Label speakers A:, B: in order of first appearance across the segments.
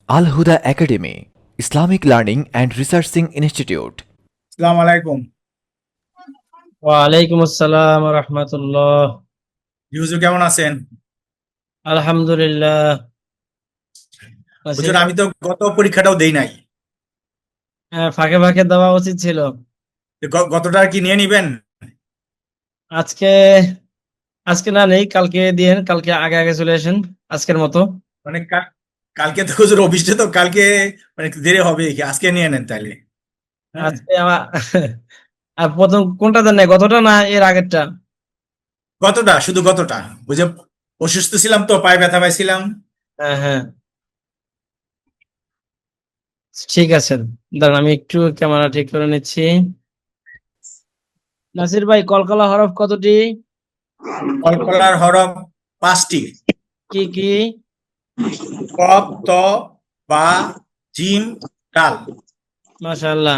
A: Al Huda academy, Islamic learning and researching institute.
B: আসসালামু আলাইকুম।
C: ওয়ালাইকুম আসসালাম ওয়া রাহমাতুল্লাহ।
B: হুজুর কেমন আছেন?
C: আলহামদুলিল্লাহ। নাসির
B: হুজুর
C: ভাই,
B: আমি তো গত পরীক্ষাটাও দেই নাই।
C: ফাঁকে ফাঁকে দেওয়া উচিত ছিল।
B: গতটা কি নিয়ে নিবেন?
C: আজকে আজকে না নেই, কালকে দিয়েন, কালকে আগে আগে চলে আসেন আজকের মতো।
B: মানে কালকে তো হুজুর অফিসে, তো কালকে মানে একটু দেরি হবে কি, আজকে নিয়ে নেন তাহলে। হ্যাঁ,
C: আজকে আমার আর প্রথম কোনটা দেন নাই, গতটা না এর আগেরটা?
B: গতটা, শুধু গতটা। বুঝে অসুস্থ ছিলাম তো, পায়ে ব্যথা পাইছিলাম।
C: হ্যাঁ হ্যাঁ, ঠিক আছে। দাঁড়ান, আমি একটু ক্যামেরা ঠিক করে নিচ্ছি। নাসির ভাই, কলকলা হরফ কতটি?
B: কলকলার হরফ 5টি।
C: কি কি?
B: কফ, ত, বা, জিম, ডাল।
C: মাশাআল্লাহ।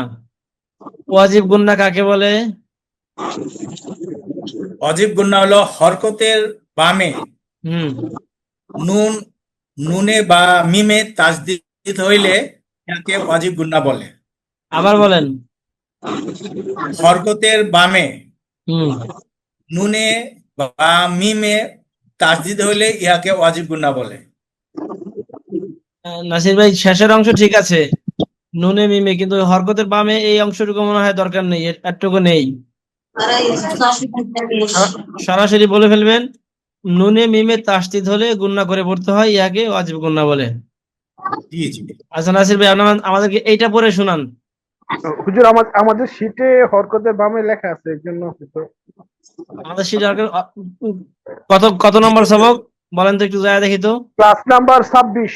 C: ওয়াজিব গুন্না কাকে বলে?
B: অজীব গুণা হলো হরকতের বামে
C: হুম।
B: নুন, নুনে বা মিমে তাসদিদ হইলে একে অজীব গুণা বলে।
C: আবার বলেন।
B: হরকতের বামে
C: হুম।
B: নুনে বা মিমে তাসদিদ হইলে ইহাকে ওয়াজিব গুন্না বলে।
C: নাসির ভাই, শেষের অংশ ঠিক আছে, নুনে মিমে, কিন্তু ওই হরকতের বামে এই অংশটুকু মনে হয় দরকার নেই, এতটুকু নেই। সরাসরি বলে ফেলবেন, নুনে মিমে তাসদিদ হলে গুণনা করে পড়তে হয়, ইয়াকে ওয়াজিব গুণনা বলে।
B: জি জি।
C: আচ্ছা নাসির ভাই, আপনার আমাদেরকে এইটা পড়ে শোনান।
D: হুজুর আমাদের শীটে হরকতের বামে লেখা আছে এর জন্য হয়তো।
C: আমাদের কত কত নম্বর সবক বলেন তো, একটু যায় দেখি তো।
D: Class number 26।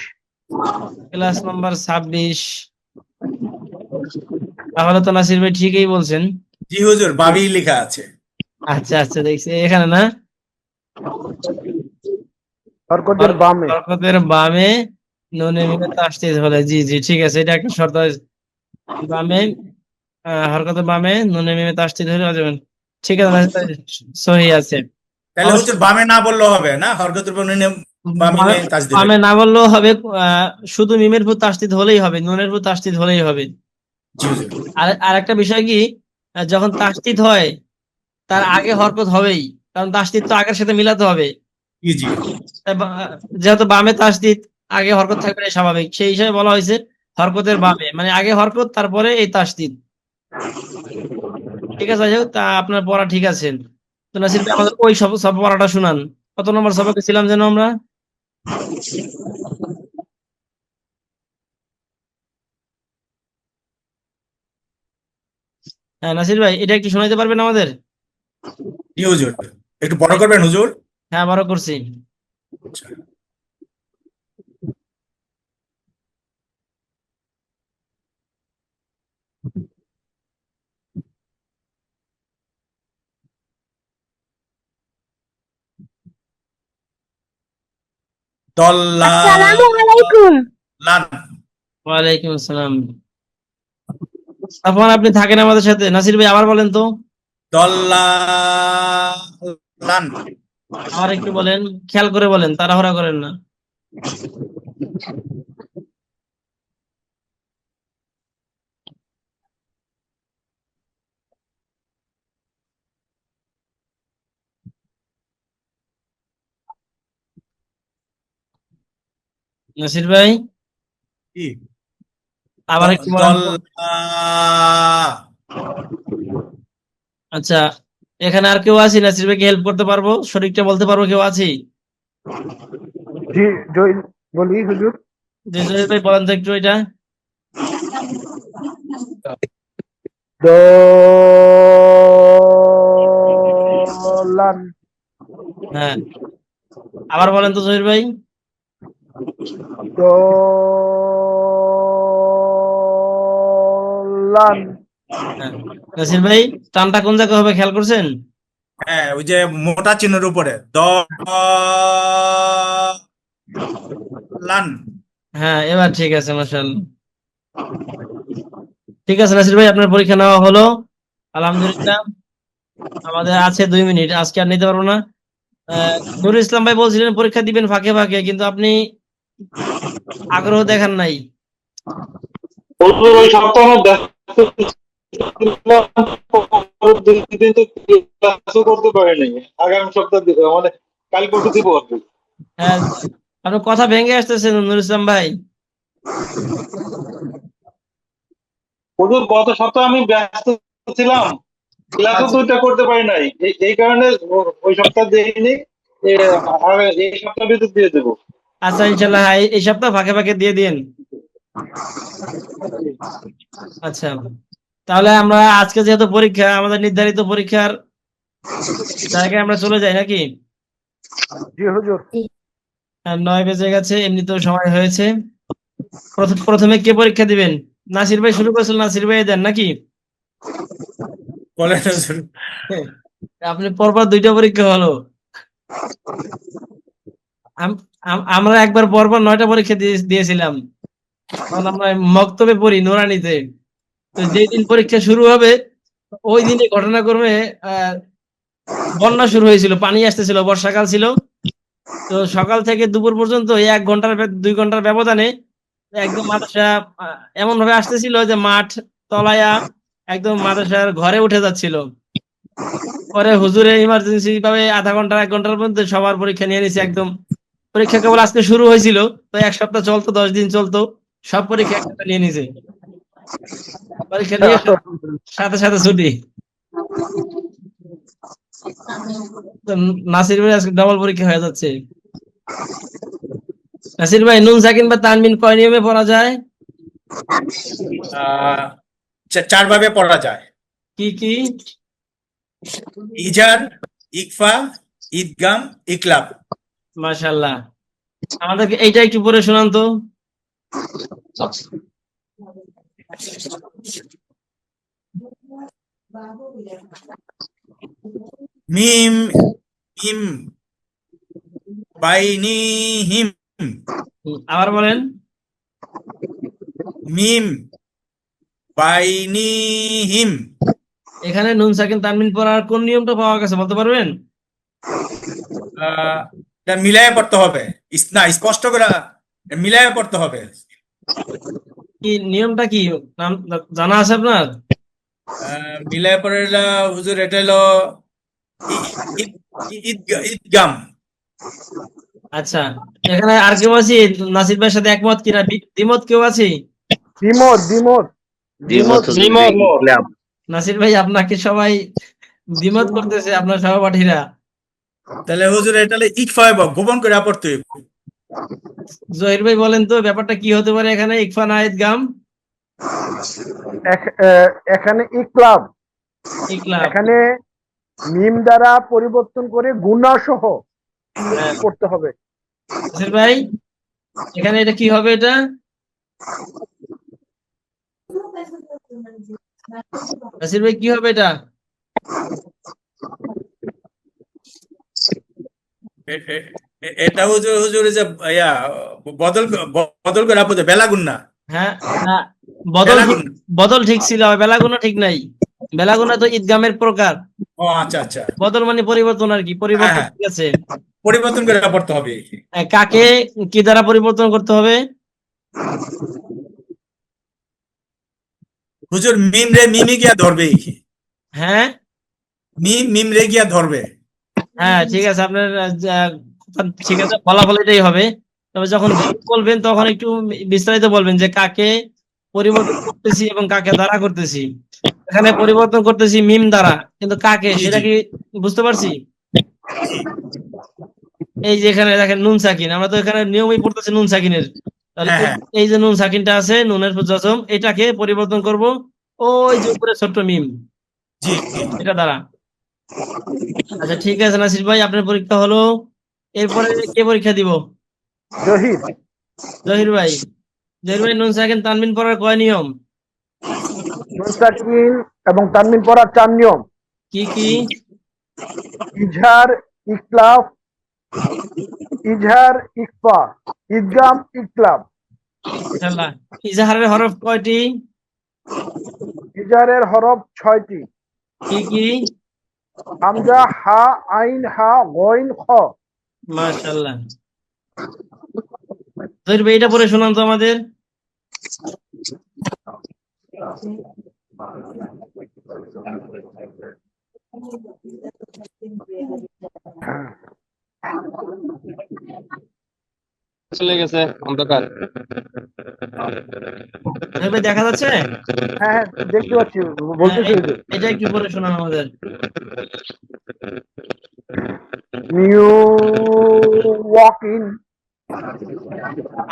C: Class number 26। তাহলে তো নাসির ভাই ঠিকই বলছেন।
B: জি হুজুর, বাবি লেখা আছে।
C: আচ্ছা আচ্ছা, দেখছি এখানে না।
D: হরকতের বামে।
C: বরকতের বামে নুনে মিমে তাসদিদ হলে, জি জি ঠিক আছে, এটা একটা শর্ত। বামে, হরকতের বামে নুনে মিমে তাসদিদ হলে অজীবন। ঠিক আছে, সহি আছে।
B: তাহলে
C: অবশ্য
B: হুজুর বামে না বললেও হবে না, হরকতের উপর নুনে বা
C: বামে
B: মিমে তাসদিদ
C: বামে
B: হইলে।
C: না বললেও হবে, শুধু মিমের উপর তাসদিদ হলেই হবে, নুনের উপর তাসদিদ হলেই হবে।
B: জি হুজুর।
C: আর আর একটা বিষয় কি, যখন তাসদিদ হয় তার আগে হরকত হবেই, কারণ তাসদিদ তো আগের সাথে মিলাতে হবে।
B: জি জি।
C: তাই যেহেতু বামে তাসদিদ, আগে হরকত থাকবে, এটা স্বাভাবিক, সেই হিসাবে বলা হয়েছে হরকতের বামে, মানে আগে হরকত তারপরে এই তাসদিদ। ঠিক আছে, যাই হোক, তা আপনার পড়া ঠিক আছে। তো নাসির ভাই, আমাদের ওই সব সব পড়াটা শুনান। কত নম্বর সবকে ছিলাম যেন আমরা? হ্যাঁ নাসির ভাই, এটা একটু শোনাইতে পারবেন আমাদের?
B: জি হুজুর, একটু বড় করবেন হুজুর।
C: হ্যাঁ, বড় করছি।
B: আচ্ছা। দল্লা,
E: আসসালামু আলাইকুম।
B: লান।
C: ওয়ালাইকুম আসসালাম। তখন আপনি থাকেন আমাদের সাথে, নাসির ভাই আবার বলেন তো।
B: দল্লা, লান।
C: আবার একটু বলেন, খেয়াল করে বলেন, তাড়াহুড়া করেন না। নাসির ভাই,
B: কি?
C: আবার একটু বলেন তো।
B: দল্লা।
C: আচ্ছা, এখানে আর কেউ আছি নাসির ভাইকে হেল্প করতে পারবো, সঠিকটা বলতে পারবো, কেউ আছি?
D: জি, জয় বলি হুজুর।
C: যে জহির ভাই, বলেন তো একটু এটা।
D: দলান।
C: হ্যাঁ, আবার বলেন তো জহির ভাই।
D: দলান।
C: হ্যাঁ, নাসির ভাই, টানটা কোন জায়গায় হবে খেয়াল করছেন?
B: হ্যাঁ, ওই যে মোটা চিহ্নের উপরে লান।
C: হ্যাঁ, এবার ঠিক আছে, মাশাআল্লাহ। ঠিক আছে নাসির ভাই, আপনার পরীক্ষা নেওয়া হলো, আলহামদুলিল্লাহ। আমাদের আছে 2 মিনিট, আজকে আর নিতে পারবো না। নুরুল ইসলাম ভাই বলছিলেন পরীক্ষা দিবেন ফাঁকে ফাঁকে, কিন্তু আপনি আগ্রহ দেখান নাই?
E: হুজুর ওই সপ্তাহ আমার ব্যস্ত ছিলাম, পরের দুই দিন তো ক্লাসও করতে পারিনি। আগামী সপ্তাহ দিব, মানে কাল পরশু দিব আর কি।
C: হ্যাঁ, আপনার কথা ভেঙে আসতেছে নুরুল ইসলাম ভাই।
E: হুজুর গত সপ্তাহে আমি ব্যস্ত ছিলাম, ক্লাসও
C: আচ্ছা
E: দুইটা করতে পারি নাই, এই কারণে ওই সপ্তাহ দিইনি। এই সপ্তাহ ভিতর দিয়ে দেবো।
C: আচ্ছা, ইনশাল্লাহ হ্যাঁ, এই সপ্তাহ ফাঁকে ফাঁকে দিয়ে দিন। আচ্ছা, তাহলে আমরা আজকে যেহেতু পরীক্ষা, আমাদের নির্ধারিত পরীক্ষার জায়গায় আমরা চলে যাই নাকি?
D: জি হুজুর।
C: 9 বেজে গেছে, এমনিতেও সময় হয়েছে। প্রথমে কে পরীক্ষা দিবেন? নাসির ভাই শুরু করেছিল, নাসির ভাই দেন নাকি?
B: বলেন হুজুর।
C: আপনি পরপর 2টা পরীক্ষা হলো। আমরা একবার পরপর 9টা পরীক্ষা দিয়েছিলাম, কারণ আমরা মক্তবে পড়ি নুরানিতে। তো যেই দিন পরীক্ষা শুরু হবে ওই দিনে ঘটনাক্রমে বন্যা শুরু হয়েছিল, পানি আসতেছিল, বর্ষাকাল ছিল। তো সকাল থেকে দুপুর পর্যন্ত এই 1 ঘন্টার 2 ঘন্টার ব্যবধানে একদম মাদ্রাসা এমন ভাবে আসতেছিল যে মাঠ তলায়া একদম মাদ্রাসার ঘরে উঠে যাচ্ছিল। পরে হুজুরে ইমার্জেন্সি ভাবে আধা ঘন্টা 1 ঘন্টার মধ্যে সবার পরীক্ষা নিয়ে নিছে একদম। পরীক্ষা কেবল আজকে শুরু হয়েছিল, তো 1 সপ্তাহ চলতো, 10 দিন চলতো, সব পরীক্ষা একসাথে নিয়ে নিছে। পরীক্ষা নিয়ে সাথে সাথে ছুটি। তো নাসির ভাই আজকে ডাবল পরীক্ষা হয়ে যাচ্ছে। নাসির ভাই, নুন সাকিন বা তানবিন কয় নিয়মে পড়া যায়?
B: আহ, 4 ভাবে পড়া যায়:
C: কি কি?
B: ইজার, ইকফা, ইদগাম, ইকলাব।
C: মাশাআল্লাহ, আমাদেরকে এইটা একটু পড়ে শোনান তো।
B: মিম, মিম বাইনিহিম,
C: আবার বলেন।
B: মিম বাইনিহিম।
C: এখানে নুন সাকিন তানবিন পড়ার কোন নিয়মটা পাওয়া গেছে বলতে পারবেন?
B: এটা মিলায়ে পড়তে হবে। না, স্পষ্ট করে মিলায়ে পড়তে হবে।
C: কি নিয়মটা কি নাম জানা আছে আপনার?
B: মিলায়ে পড়ে হলো হুজুর, এটা হলো ই- ই- ঈদগাম।
C: আচ্ছা, এখানে আর কেউ আছে নাসির ভাইয়ের সাথে একমত কিনা, দ্বিমত কেউ আছে?
D: দ্বিমত দ্বিমত
F: দ্বিমত হুজুর,
E: দ্বিমত।
F: ইকলাব।
C: নাসির ভাই, আপনাকে সবাই দ্বিমত করতেছে, আপনার সহপাঠীরা।
B: তাহলে হুজুর এটা হলো ইকফা, গোপন করে পড়তে হবে।
C: জহির ভাই বলেন তো ব্যাপারটা কি হতে পারে এখানে, ইকফা না ইদগাম?
D: এখানে ইকলাব।
C: ইকলাব।
D: এখানে মিম দ্বারা পরিবর্তন করে গুণা সহ
C: হ্যাঁ,
D: করতে হবে।
C: নাসির ভাই এখানে এটা কি হবে এটা? নাসির ভাই কি হবে এটা?
B: এটা হুজুর, হুজুর যে ইয়া বদল বদল করে পড়তে বেলাগুন না।
C: হ্যাঁ, না, বদল ঠিক,
B: বেলাগুন।
C: বদল ঠিক ছিল, বেলাগুনা ঠিক নাই। বেলাগুনা তো ঈদগামের প্রকার,
B: ও আচ্ছা আচ্ছা।
C: বদল মানে পরিবর্তন আর কি,
B: হ্যাঁ
C: পরিবর্তন
B: হ্যাঁ,
C: ঠিক আছে।
B: পরিবর্তন করে পড়তে হবে।
C: কাকে কি দ্বারা পরিবর্তন করতে হবে?
B: হুজুর মিম রে মিমি গিয়া ধরবে।
C: হ্যাঁ
B: মিম মিম রে গিয়া ধরবে।
C: হ্যাঁ, ঠিক আছে, আপনার কথা ঠিক আছে, ফলাফল এটাই হবে। তবে যখন বলবেন তখন একটু বিস্তারিত বলবেন যে কাকে পরিবর্তন করতেছি এবং কাকে দ্বারা করতেছি। এখানে পরিবর্তন করতেছি মিম দ্বারা, কিন্তু কাকে
B: জি
C: সেটা
B: জি
C: কি বুঝতে পারছি?
B: জি।
C: এই যে এখানে দেখেন নুন সাকিন, আমরা তো এখানে নিয়মই পড়তেছি নুন সাকিনের। তাহলে
B: হ্যাঁ হ্যাঁ
C: এই যে নুন সাকিনটা আছে, নুনের জজম, এটাকে পরিবর্তন করব ওই যে উপরে ছোট্ট মিম,
B: জি জি।
C: এটা দ্বারা। আচ্ছা ঠিক আছে নাসির ভাই, আপনার পরীক্ষা হলো। এরপরে কে পরীক্ষা দিব?
D: জহির।
C: জহির ভাই। জহির ভাই, নুন সাকিন তানবিন পড়ার কয় নিয়ম?
D: নুন সাকিন এবং তানবিন পড়ার 4 নিয়ম:
C: কি কি?
D: ইজহার, ইকলাব, ইজহার, ইকফা, ইদগাম, ইকলাব।
C: ইনশাআল্লাহ। ইজাহারের হরফ কয়টি?
D: ইজহারের হরফ 6টি:
C: কি কি?
D: হামজা, হা, আইন, হা, গইন, খ।
C: মাশাআল্লাহ। জহির ভাই এটা পড়ে শোনান তো আমাদের।
F: চলে গেছে অন্ধকার।
C: জহির ভাই দেখা যাচ্ছে?
D: হ্যাঁ হ্যাঁ দেখতে পাচ্ছি,
C: হ্যাঁ,
D: বলতেছি ওই যে
C: এটা একটু পড়ে শোনান আমাদের।
D: নিউ ওয়াক ইন,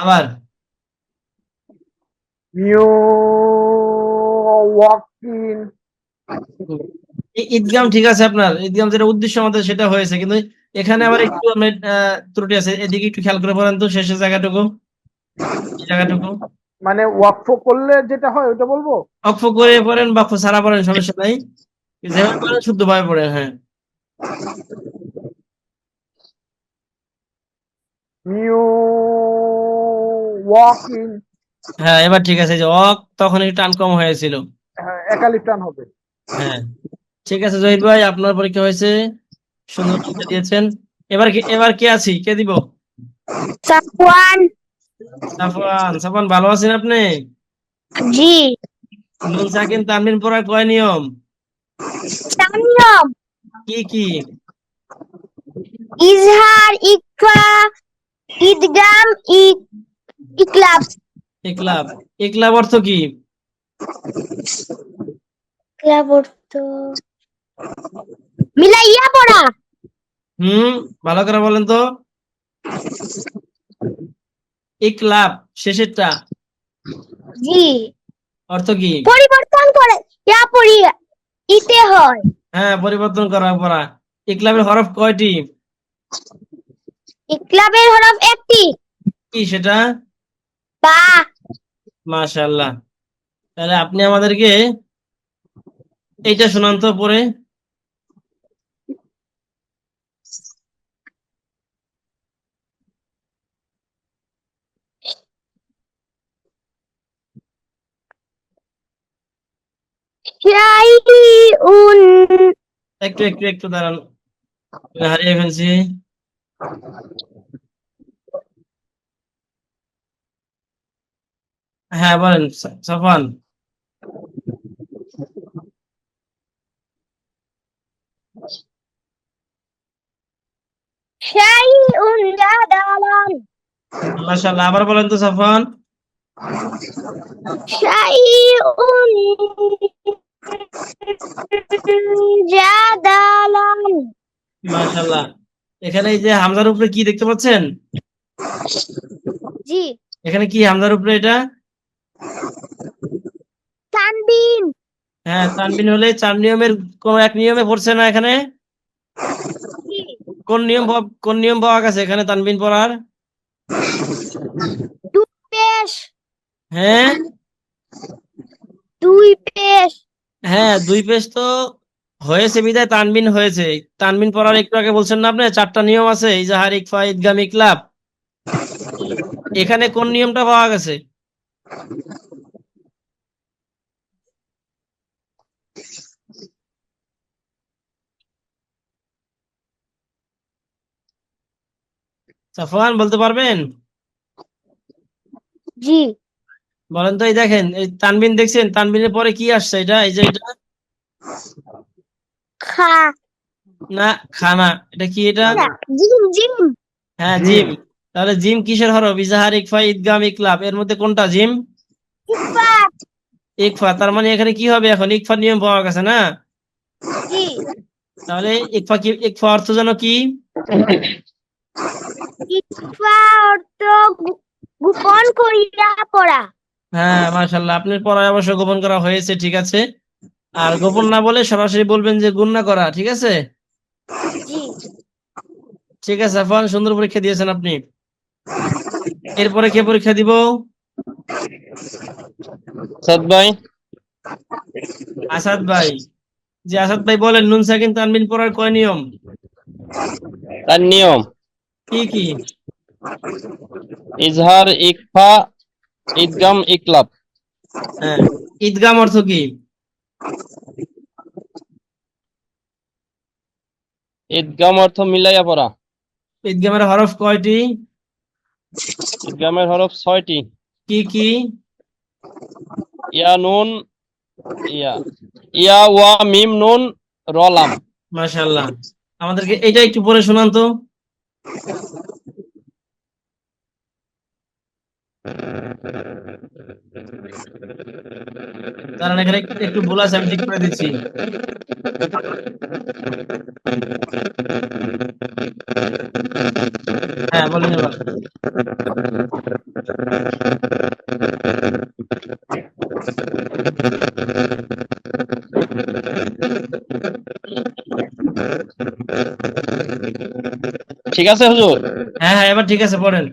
C: আবার
D: নিউ ওয়াক ইন।
C: ঈদগাম ঠিক আছে, আপনার ঈদগাম যেটা উদ্দেশ্য আমাদের সেটা হয়েছে, কিন্তু এখানে আবার একটু আপনার ত্রুটি আছে, এদিকে একটু খেয়াল করে পড়েন তো, শেষের জায়গাটুকু, এই জায়গাটুকু
D: মানে ওয়াকফ করলে যেটা হয় ওটা বলবো।
C: অক্ষ করে পড়েন বা অক্ষ ছাড়া পড়েন, সমস্যা নাই, যেভাবে পড়েন শুদ্ধভাবে পড়েন। হ্যাঁ,
D: নিউ ওয়াক ইন,
C: হ্যাঁ এবার ঠিক আছে। যে তখন একটু টান কম হয়েছিল।
D: একালিপ টান হবে।
C: হ্যাঁ ঠিক আছে জহির ভাই, আপনার পরীক্ষা হয়েছে, সুন্দর পরীক্ষা দিয়েছেন। এবার কে আছি, কে দিব?
G: সাফওয়ান।
C: সাফওয়ান। সাফওয়ান ভালো আছেন আপনি?
G: জি।
C: নুন সাকিন তানবিন পড়ার কয় নিয়ম?
G: তামিম।
C: কি কি?
G: ইজহার, ইকফা, ইদগাম, ইকলাব।
C: ইকলাব। ইকলাব অর্থ কি?
G: ইকলাব অর্থ মিলাইয়া পড়া।
C: ভালো করে বলেন তো। ইকলাব শেষেরটা
G: জি।
C: অর্থ কি?
G: পরিবর্তন করে ইয়া পড়ি ইতে হয়।
C: হ্যাঁ, পরিবর্তন করা পড়া। ইকলাবের হরফ কয়টি?
G: ইকলাবের হরফ একটি,
C: কি সেটা?
G: বা।
C: মাশাআল্লাহ। তাহলে আপনি আমাদেরকে এইটা শোনান তো পরে।
G: শাইউন।
C: একটু একটু একটু দাঁড়ান, হারিয়ে ফেলছি। হ্যাঁ বলেন সাফান।
G: শাইউন জাদালান।
C: মাশাআল্লাহ, আবার বলেন তো সাফান।
G: শাইউন জাদালান।
C: মাশাআল্লাহ। এখানে এই যে হামজার উপরে কি দেখতে পাচ্ছেন?
G: জি।
C: এখানে কি হামজার উপরে এটা?
G: তানবিন।
C: হ্যাঁ, তানবিন হলে 4 নিয়মের কোন এক নিয়মে পড়ছে না এখানে?
G: জি।
C: কোন নিয়ম পাওয়া গেছে এখানে তানবিন পড়ার?
G: দুই পেশ।
C: হ্যাঁ
G: দুই পেশ।
C: হ্যাঁ, 2 পেজ তো হয়েছে বিধায় তানবিন হয়েছে। তানবিন পড়ার একটু আগে বলছেন না আপনি 4টা নিয়ম আছে, ইজাহার, ইকফা, ইদগাম, ইকলাব। এখানে কোন নিয়মটা পাওয়া গেছে? সাফওয়ান বলতে পারবেন?
G: জি।
C: বলেন তো। এই দেখেন, এই তানবিন দেখছেন, তানবিনের পরে কি আসছে? এটা এই যে এটা
G: খা।
C: না, খানা। এটা কি এটা?
G: না, জিম জিম।
C: হ্যাঁ,
D: জি।
C: জিম। তাহলে জিম কিসের হরফ? ইজাহার, ইকফা, ইদগাম, ইকলাব, এর মধ্যে কোনটা জিম?
G: ইকফা।
C: ইকফা। তার মানে এখানে কি হবে এখন? ইকফার নিয়ম পাওয়া গেছে না?
G: জি।
C: তাহলে ইকফা কি? ইকফা অর্থ যেন কি?
G: ইকফা অর্থ গোপন করিয়া পড়া।
C: হ্যাঁ মাশাআল্লাহ, আপনার পড়ায় অবশ্য গোপন করা হয়েছে, ঠিক আছে। আর গোপন না বলে সরাসরি বলবেন যে গুণনা করা, ঠিক আছে।
G: জি।
C: ঠিক আছে আফান, সুন্দর পরীক্ষা দিয়েছেন আপনি। এরপরে কে পরীক্ষা দিব?
F: সাদ ভাই।
C: আসাদ ভাই। যে আসাদ ভাই বলেন, নুন সাকিন তানবিন পড়ার কয় নিয়ম?
F: তার নিয়ম
C: কি কি?
F: ইজহার, ইকফা, ইদগাম, ইকলাব।
C: হ্যাঁ, ঈদগাম অর্থ কি?
F: ইদগাম অর্থ মিলাইয়া পড়া।
C: ঈদগামের হরফ কয়টি?
F: ইদগামের হরফ 6টি।
C: কি কি?
F: ইয়া নুন ইয়া ইয়া ওয়া মিম নুন র লাম।
C: মাশাআল্লাহ। আমাদেরকে এটা একটু পড়ে শোনান তো। কারণ এখানে একটু ভুল আছে, আমি ঠিক করে দিচ্ছি। হ্যাঁ বলেন এবার।
F: ঠিক আছে হুজুর?
C: হ্যাঁ হ্যাঁ এবার ঠিক আছে, পড়েন।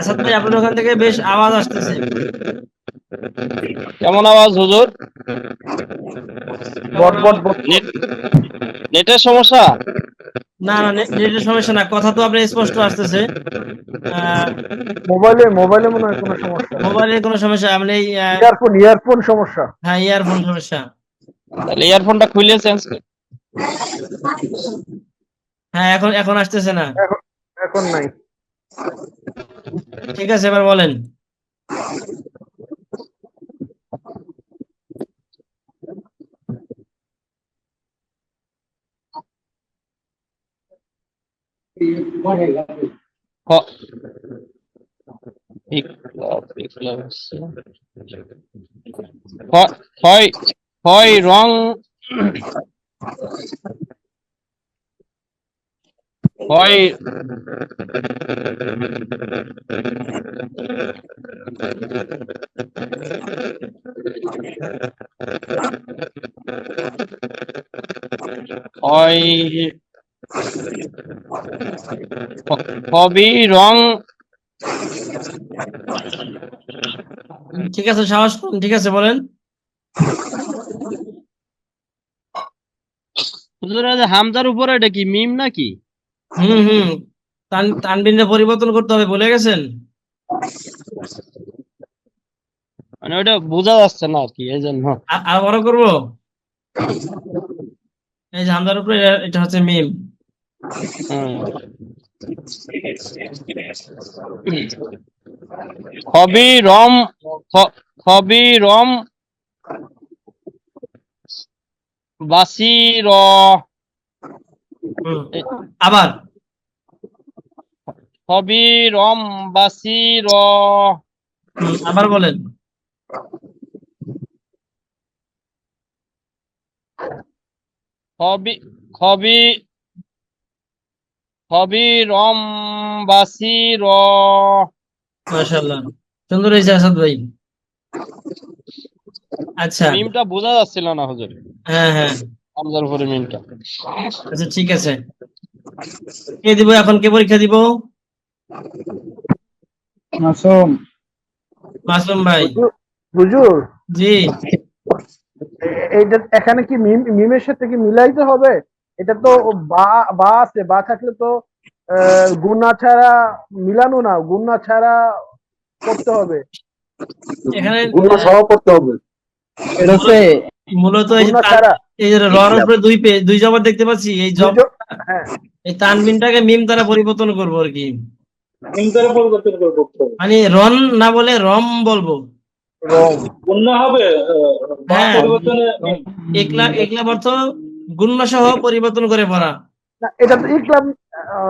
C: আসাদ ভাই, আপনার ওখান থেকে বেশ আওয়াজ আসতেছে।
F: কেমন আওয়াজ হুজুর?
D: বট বট বট।
F: নেটের সমস্যা?
C: না না, নেটের সমস্যা না, কথা তো আপনার স্পষ্ট আসতেছে।
D: মোবাইলে মনে হয় কোনো সমস্যা।
C: মোবাইলের কোনো সমস্যা আপনি
D: ইয়ারফোন সমস্যা।
C: হ্যাঁ, ইয়ারফোন সমস্যা।
F: তাহলে ইয়ারফোনটা খুলে চেঞ্জ
C: হ্যাঁ, এখন আসতেছে না।
D: এখন নাই।
C: ঠিক আছে, এবার বলেন।
F: হয় রং হয় হবি রং।
C: ঠিক আছে, সাহস করুন, ঠিক আছে বলেন।
F: হামজার উপরে এটা কি মিম নাকি?
C: হুম, তানবিনে পরিবর্তন করতে হবে, ভুলে গেছেন?
F: মানে ওইটা বোঝা যাচ্ছে না আর কি, এই জন্য।
C: আর বড় করবো, এই যে হামজার উপরে এটা হচ্ছে মিম।
F: হবি রম হবি রম বাসির
C: আবার
F: হবি রম বাসির
C: আবার বলেন।
F: হবি হবি হবি রম বাসির।
C: মাশাআল্লাহ, সুন্দর হয়েছে আসাদ ভাই। আচ্ছা,
F: মিমটা বোঝা যাচ্ছিল না হুজুর,
C: হ্যাঁ হ্যাঁ,
F: হামজার উপরে মিমটা।
C: আচ্ছা ঠিক আছে। কে দিব এখন, কে পরীক্ষা দিব? মাসুম ভাই।
D: হুজুর,
C: জি।
D: এইটা এখানে কি মিমের সাথে কি মিলাইতে হবে? এটা তো বা আছে, বা থাকলে তো গুণা ছাড়া মিলানো না, গুণা ছাড়া করতে হবে।
C: এখানে
E: গুণ সহ করতে হবে।
C: এটা হচ্ছে মূলত
D: গুণা ছাড়া
C: এই যে রর উপরে দুই জবর দেখতে পাচ্ছি, এই
D: হ্যাঁ,
C: এই তানবিনটাকে মিম দ্বারা পরিবর্তন করবো আর কি।
E: মিমটারে পরিবর্তন করতে হবে।
C: মানে রন না বলে রম বলবো।
E: গুণ হবে
C: হ্যাঁ,
E: পরিবর্তনে।
C: একলা অর্থ গুণ্য সহ পরিবর্তন করে পড়া।
D: না, এটা তো ইকলাম।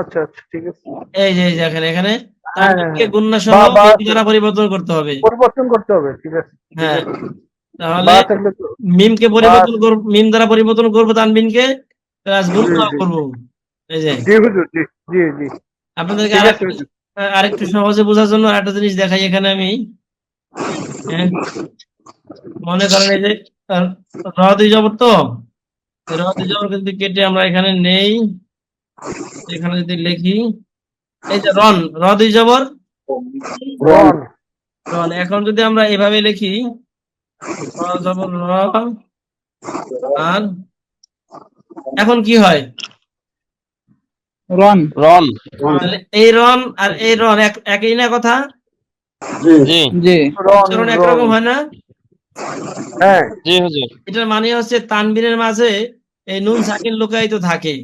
D: আচ্ছা আচ্ছা, ঠিক আছে।
C: এই যে এখানে
D: হ্যাঁ,
C: তানবিনকে গুণ্য সহ
D: বা
C: দ্বারা পরিবর্তন করতে হবে।
D: পরিবর্তন করতে হবে, ঠিক আছে।
C: হ্যাঁ, তাহলে
D: বা থাকলে তো
C: মিমকে পরিবর্তন করব, মিম দ্বারা পরিবর্তন করবো তানবিনকে, প্লাস গুণ্য করবো। এই যে
D: জি হুজুর, জি জি জি,
C: আপনাদেরকে
D: ঠিক আছে হুজুর।
C: আরেকটু সহজে বোঝার জন্য আরেকটা জিনিস দেখাই এখানে আমি। হ্যাঁ, মনে করেন এই যে র দুই জবর, তো র দুই জবর কিন্তু কেটে আমরা এখানে নেই, এখানে যদি লিখি এই যে র দুই জবর
D: রন
C: রন, এখন যদি আমরা এভাবে লিখি র জবর র, আর এখন কি হয়?
F: রন রন।
C: তাহলে এই রন আর এই রন একই না কথা?
F: জি
C: উচ্চারণ একরকম হয় না?
D: হ্যাঁ,
F: জি হুজুর।
C: এটার মানে হচ্ছে তানবিনের মাঝে এই নুন সাকিন লুকায়িত থাকে।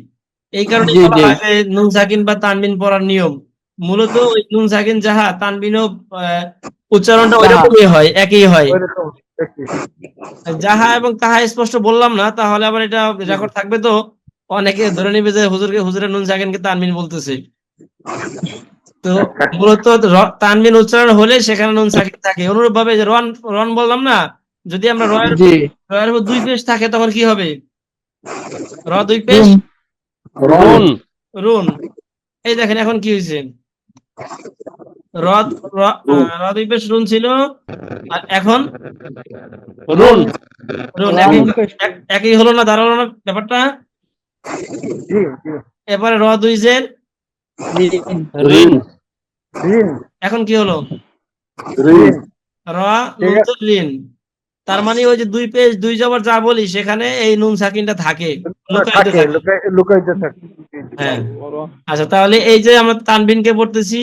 C: এই কারণে
F: জি,
C: বলা
F: জি।
C: হয় যে নুন সাকিন বা তানবিন পড়ার নিয়ম। মূলত ওই নুন সাকিন যাহা তানবিনও উচ্চারণটা
F: তাহা।
C: ওইরকমই হয়, একই হয়।
D: ওইরকম দেখি।
C: যাহা এবং তাহা স্পষ্ট বললাম না, তাহলে আবার এটা রেকর্ড থাকবে তো, অনেকে ধরে নিবে যে হুজুরের নুন সাকিনকে তানবিন বলতেছে। তো মূলত তানবিন উচ্চারণ হলে সেখানে নুন সাকিন থাকে। অনুরূপ ভাবে যে রন রন বললাম না, যদি আমরা
F: জি।
C: রয়ের উপর দুই পেশ থাকে তখন কি হবে? র দুই পেশ,
F: রুন। রুন।
C: রুন। এই দেখেন এখন কি হয়েছে, র র র দুই পেশ রুন ছিল, আর এখন
F: রুন।
C: রুন।
F: রন।
C: একই হলো না, দাঁড়ালো না ব্যাপারটা?
D: জি জি।
C: এবারে র দুই জের
F: রিন।
D: ঋণ
C: এখন কি হলো?
D: ঋণ
C: র
D: ঠিক
C: নুন
D: আছে।
C: জের রিন। তার মানে ওই যে দুই পেশ দুই জবর যা বলি সেখানে এই নুন সাকিনটা থাকে, লুকায়িত
D: থাকে
C: থাকে।
D: লুকাইতে থাকে। জি, জি।
C: হ্যাঁ। আচ্ছা, তাহলে এই যে আমরা তানবিনকে পড়তেছি,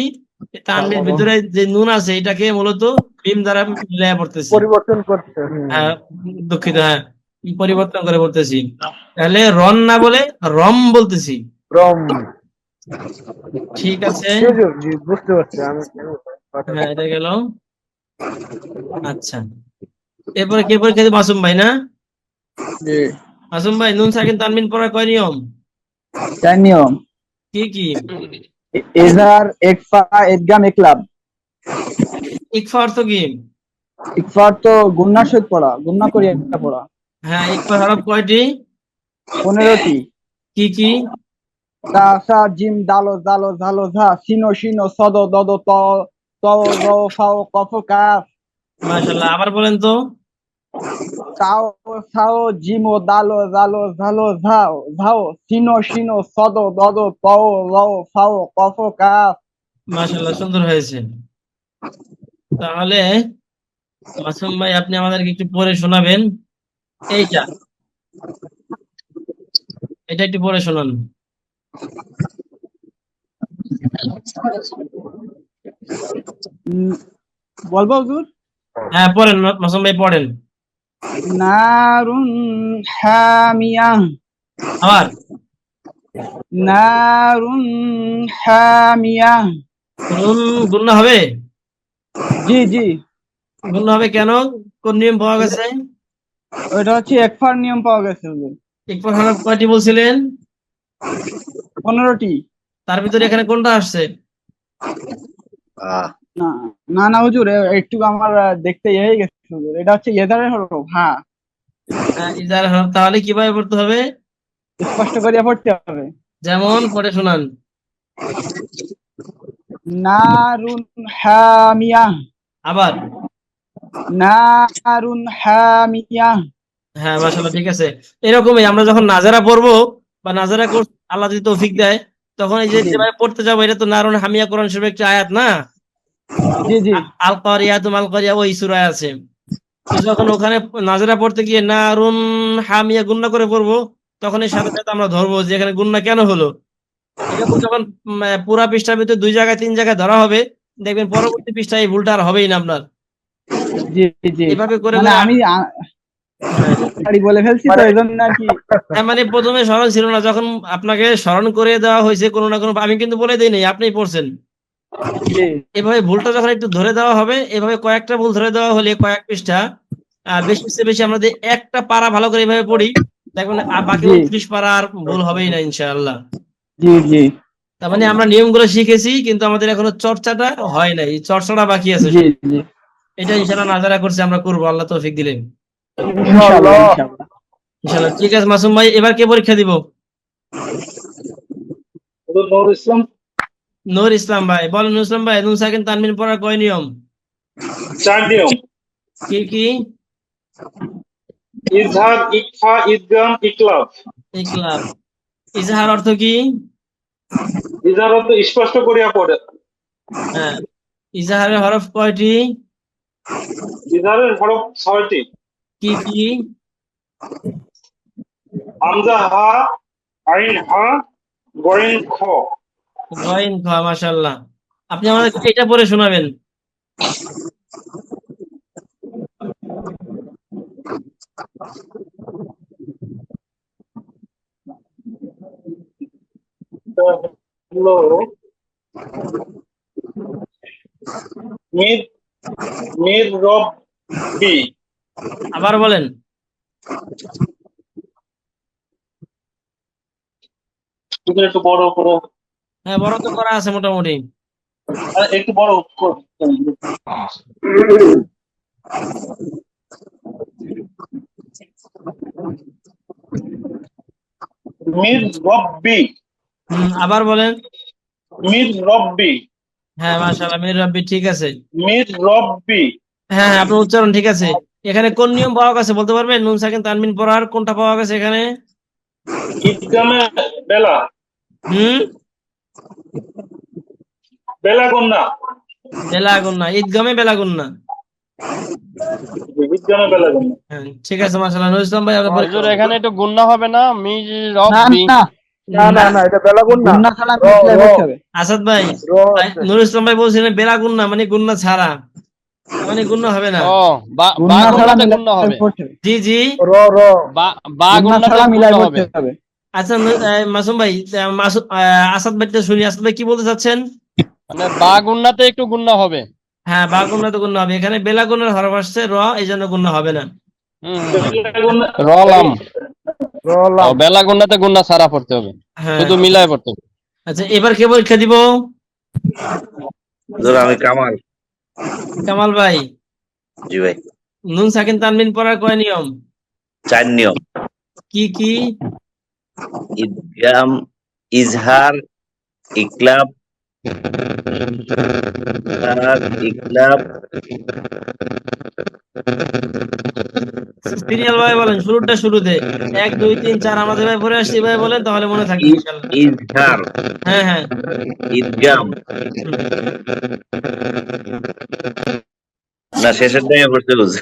C: এই তানবিন ভিতরে যে নুন আছে এটাকে মূলত মিম দ্বারা মিলাইয়া পড়তেছি।
D: পরিবর্তন করতে।
C: হ্যাঁ, দুঃখিত, হ্যাঁ, পরিবর্তন করে পড়তেছি। তাহলে রন না বলে রম বলতেছি।
D: রম।
C: ঠিক আছে।
D: জি জি জি, বুঝতে পারছি আমি।
C: হ্যাঁ, এটা গেল। আচ্ছা, এরপরে কে পরীক্ষা দিবে? মাসুম ভাই না?
F: জি।
C: মাসুম ভাই, নুন সাকিন তানবিন পড়ার কয় নিয়ম?
F: তার নিয়ম
C: কি কি?
F: এজার, একফা, ইদগাম, ইকলাব।
C: ইকফা অর্থ কি?
F: ইকফা তো গুন্নার সহিত পড়া, গুন্না করিয়া পড়া।
C: হ্যাঁ, ইকফা হরফ কয়টি?
F: 15টি।
C: কি কি?
F: তা, সা, জিম, দালো, জালো, ঝালো, ঝা, সিনো, শিনো, সদ, দদ, ত, ত, র, ফাও, কফ, কাফ।
C: মাশাআল্লাহ, আবার বলেন তো।
F: তাও, সাও, জিমো, দালো, জালো, ঝালো, ঝাও, ঝাও, সিনো, শিনো, সদ, দদ, ত, র, ফাও, কফ, কাফ।
C: মাশাআল্লাহ, সুন্দর হয়েছে। তাহলে মাসুম ভাই, আপনি আমাদেরকে একটু পড়ে শোনাবেন এইটা, এটা একটু পড়ে শোনান।
F: উম, বলবো হুজুর?
C: হ্যাঁ, পড়েন মাসুম ভাই, পড়েন।
F: নারুন হামিয়া।
C: আবার
F: নারুন হামিয়া।
C: নুন গুণনা হবে?
F: জি জি।
C: গুণনা হবে কেন? কোন নিয়ম পাওয়া গেছে?
F: ওইটা হচ্ছে একফার নিয়ম পাওয়া গেছে হুজুর।
C: ইকফা হরফ কয়টি বলছিলেন?
F: 15টি।
C: তার ভিতরে এখানে কোনটা আসছে?
F: না না না হুজুর, একটু আমার দেখতে হয়ে গেছে হুজুর। এটা হচ্ছে এজারের হরফ। হ্যাঁ,
C: ইজার হরফ। তাহলে কিভাবে পড়তে হবে?
F: স্পষ্ট করিয়া পড়তে হবে।
C: যেমন পড়ে শোনান।
F: নারুন হামিয়া।
C: আবার।
F: নারুন হামিয়া।
C: হ্যাঁ, মাশাআল্লাহ, ঠিক আছে। এরকমই আমরা যখন নাজারা পড়বো বা নাজারা কোর্স আল্লাহ যদি তৌফিক দেয়, তখন এই যে
F: জি
C: যেভাবে পড়তে যাবো, এটা তো নারুন হামিয়া কোরআন শরীফের একটা আয়াত না?
F: জি জি
C: আল কারিয়া তুমাল কারিয়া ওই সূরায় আছে। তো যখন ওখানে নাজারা পড়তে গিয়ে নারুন হামিয়া গুণনা করে পড়বো, তখন এর সাথে সাথে আমরা ধরবো যে এখানে গুণনা কেন হলো। এরকম যখন পুরা পৃষ্ঠার ভিতরে দুই জায়গায় তিন জায়গায় ধরা হবে, দেখবেন পরবর্তী পৃষ্ঠায় এই ভুলটা আর হবেই না আপনার।
F: জি জি।
C: এভাবে করে
F: মানে
C: করে
F: আমি
C: হ্যাঁ।
F: তাড়াতাড়ি বলে ফেলছি তো, এই জন্য আর কি।
C: হ্যাঁ, মানে প্রথমে স্মরণ ছিল না, যখন আপনাকে স্মরণ করে দেওয়া হয়েছে কোনো না কোনো, আমি কিন্তু বলে দিই নাই, আপনিই পড়ছেন।
F: জি
C: এভাবে ভুলটা যখন একটু ধরে দেওয়া হবে, এভাবে কয়েকটা ভুল ধরে দেওয়া হলে কয়েক পৃষ্ঠা, বেশি সে বেশি আমরা যদি একটা পারা ভালো করে এভাবে পড়ি, দেখবেন বাকি
F: জি
C: 29 পারা আর ভুল হবেই না ইনশাআল্লাহ।
F: জি জি
C: তার মানে আমরা নিয়মগুলো শিখেছি, কিন্তু আমাদের এখনো চর্চাটা হয় নাই, এই চর্চাটা বাকি আছে
F: জি
C: শুধু।
F: জি।
C: এটা ইনশাআল্লাহ নাজারা করছি, আমরা করবো, আল্লাহ তৌফিক দিলেন
F: ইনশাআল্লাহ
D: ইনশাআল্লাহ।
F: ইনশাআল্লাহ।
C: ইনশাআল্লাহ। ঠিক আছে মাসুম ভাই, এবার কে পরীক্ষা দিব?
E: হুজুর নূর ইসলাম।
C: নূর ইসলাম ভাই বলেন। নূর ইসলাম ভাই, নুন সাকিন তানবিন পড়ার কয় নিয়ম?
E: 4 নিয়ম:
C: কি কি?
E: ইজহার, ইকফা, ইদগাম, ইকলাব।
C: ইকলাব। ইজহার অর্থ কি?
E: ইজহার অর্থ স্পষ্ট করিয়া পড়ে।
C: হ্যাঁ, ইজহারের হরফ কয়টি?
E: ইজহারের হরফ 6টি:
C: কি কি?
E: হামজা, হা, আইন, হা, গইন, খ।
C: গয়েন খ। মাশাআল্লাহ, আপনি আমাদের এটা পড়ে শোনাবেন।
E: এটা হলো মির মির রব্বি।
C: আবার বলেন।
E: তুমি একটু বড় করো,
C: হ্যাঁ, বড় তো করা আছে মোটামুটি।
E: একটু বড় করো। মির রব্বি,
C: আবার বলেন।
E: মির রব্বি,
C: হ্যাঁ, মাশাআল্লাহ, মির রাব্বি, ঠিক আছে।
E: মির রব্বি।
C: হ্যাঁ হ্যাঁ, আপনার উচ্চারণ ঠিক আছে। এখানে কোন নিয়ম পাওয়া গেছে বলতে পারবেন? নুন সাকিন তানবিন পড়ার কোনটা পাওয়া গেছে এখানে?
E: ঈদগামে বেলা,
C: হুম
E: বেলা কন্যা,
C: বেলা গুন্না, ঈদগামে বেলা গুন্না।
E: ঈদগামে বেলা কন্যা।
C: হ্যাঁ, ঠিক আছে, মাশাআল্লাহ। নুরুল ইসলাম ভাই, আপনার
H: হুজুর
C: পরীক্ষা।
H: এখানে একটু গুন্না হবে না? মির
F: না
H: রব্বি।
F: না,
D: না না না, এটা বেলাগুন না,
F: গুন্না ছাড়া
D: র
F: মিলাই
D: র
F: পড়তে হবে।
C: আসাদ ভাই,
D: র আছে।
C: নুরুল ইসলাম ভাই বলছিলেন বেলা গুন্না মানে গুন্না ছাড়া, মানে গুন্না হবে না।
H: ও, বা
F: গুন্না ছাড়া
H: গুন্নাতে
F: মিলাই
H: গুন্না হবে।
F: পড়তে হবে।
C: জি জি।
D: র র
H: বা
F: গুন্না
H: গুন্নাতে
F: ছাড়া মিলাই
H: গুন্না
F: পড়তে
H: হবে।
F: হবে।
C: আচ্ছা, মাসুম ভাই, আসাদ ভাইটা শুনি। আসাদ ভাই কি বলতে চাচ্ছেন?
H: মানে বা গুন্নাতে একটু গুন্না হবে।
C: হ্যাঁ, বা গুন্না তো গুন্না হবে। এখানে বেলা গুন্নার হরফ আসছে র, এই জন্য গুন্না হবে না।
E: বেলা কন্যা,
H: রলাম।
D: র
H: ও,
D: লাম।
H: বেলা গুন্নাতে গুন্না ছাড়া পড়তে হবে,
C: হ্যাঁ।
H: শুধু মিলায় পড়তে হবে।
C: আচ্ছা, এবার কে পরীক্ষা দিব?
I: আমি কামাল।
C: কামাল ভাই,
I: জি ভাই।
C: নুন সাকিন তানবিন পড়ার কয় নিয়ম?
I: 4 নিয়ম।
C: কি কি?
I: ইদগাম, ইজহার, ইকলাব, ইকলাব।
C: সিরিয়াল ভাবে বলেন, শুরুটা শুরুতে 1 2 3 4 আমাদের ভাই পড়ে আসছি, ভাই বলেন, তাহলে মনে থাকবে ইনশাআল্লাহ।
I: ইজহার,
C: হ্যাঁ হ্যাঁ।
I: ইদগাম,
C: হুম।
I: না শেষের টাইমে পড়তে বুঝ।